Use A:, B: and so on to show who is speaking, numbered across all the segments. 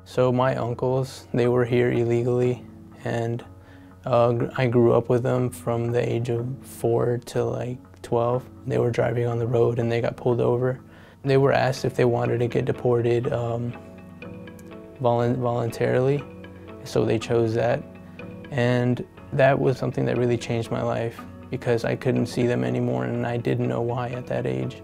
A: So my uncles, they were here illegally, and I grew up with them from the age of 4 to like 12. They were driving on the road and they got pulled over. They were asked if they wanted to get deported voluntarily, so they chose that. And that was something that really changed my life because I couldn't see them anymore and I didn't know why at that age.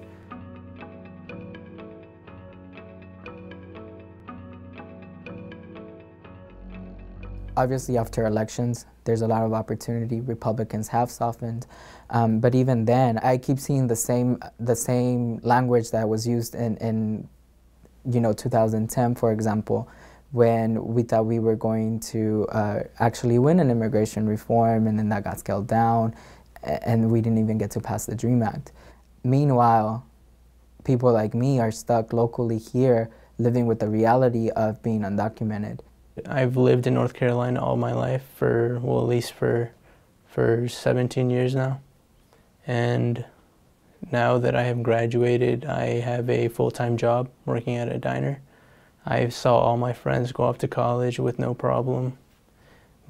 B: Obviously, after elections, there's a lot of opportunity. Republicans have softened, but even then, I keep seeing the same language that was used in 2010, for example, when we thought we were going to actually win an immigration reform, and then that got scaled down, and we didn't even get to pass the DREAM Act. Meanwhile, people like me are stuck locally here, living with the reality of being undocumented.
A: I've lived in North Carolina all my life for, well, at least for 17 years now. And now that I have graduated, I have a full-time job working at a diner. I saw all my friends go off to college with no problem,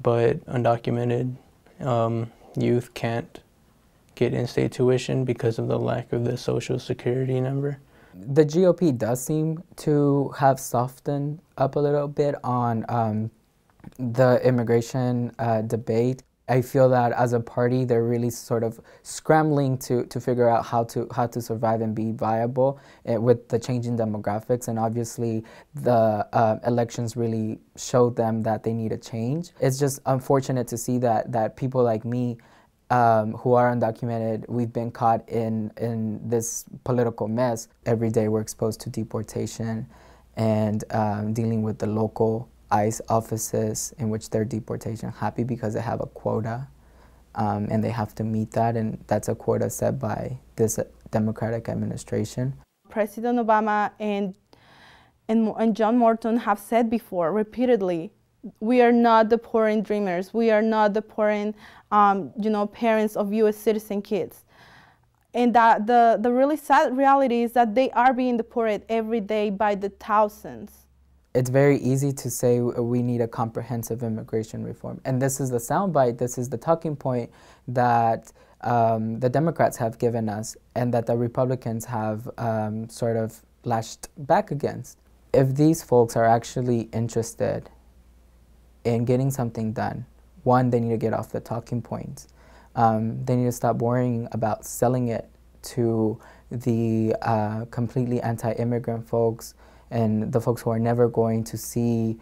A: but undocumented youth can't get in-state tuition because of the lack of the Social Security number.
B: The GOP does seem to have softened up a little bit on the immigration debate. I feel that as a party, they're really sort of scrambling to figure out how to survive and be viable with the changing demographics. And obviously, the elections really showed them that they need a change. It's just unfortunate to see that people like me, who are undocumented, we've been caught in this political mess. Every day we're exposed to deportation and dealing with the local ICE offices in which they're deportation happy because they have a quota and they have to meet that, and that's a quota set by this Democratic administration.
C: President Obama and John Morton have said before repeatedly, we are not deporting dreamers. We are not deporting, parents of U.S. citizen kids. And that the really sad reality is that they are being deported every day by the thousands.
B: It's very easy to say we need a comprehensive immigration reform. And this is the soundbite, this is the talking point that the Democrats have given us and that the Republicans have sort of lashed back against. If these folks are actually interested in getting something done, one, they need to get off the talking points. They need to stop worrying about selling it to the completely anti-immigrant folks and the folks who are never going to see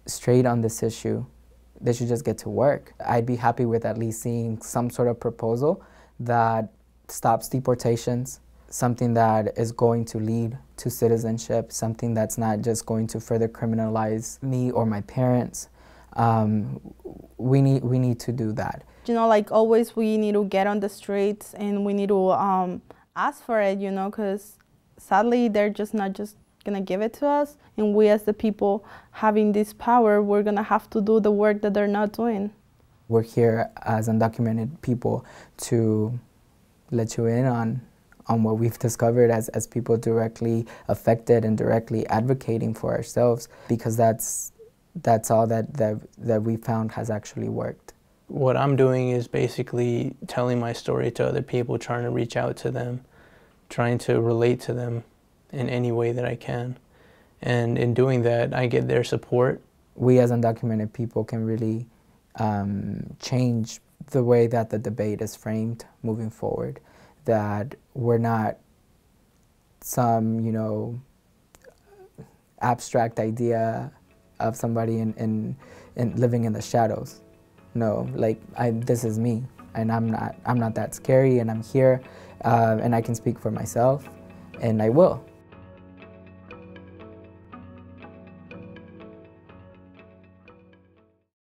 B: straight on this issue. They should just get to work. I'd be happy with at least seeing some sort of proposal that stops deportations, something that is going to lead to citizenship, something that's not just going to further criminalize me or my parents. We need to do that.
C: Like always, we need to get on the streets and we need to ask for it, because sadly they're just not just gonna give it to us. And we as the people having this power, we're gonna have to do the work that they're not doing.
B: We're here as undocumented people to let you in on what we've discovered as people directly affected and directly advocating for ourselves, because that's all that we found has actually worked.
A: What I'm doing is basically telling my story to other people, trying to reach out to them, trying to relate to them in any way that I can. And in doing that, I get their support.
B: We as undocumented people can really change the way that the debate is framed moving forward, that we're not some, abstract idea of somebody in living in the shadows. No, like this is me, and I'm not that scary, and I'm here, and I can speak for myself, and I will.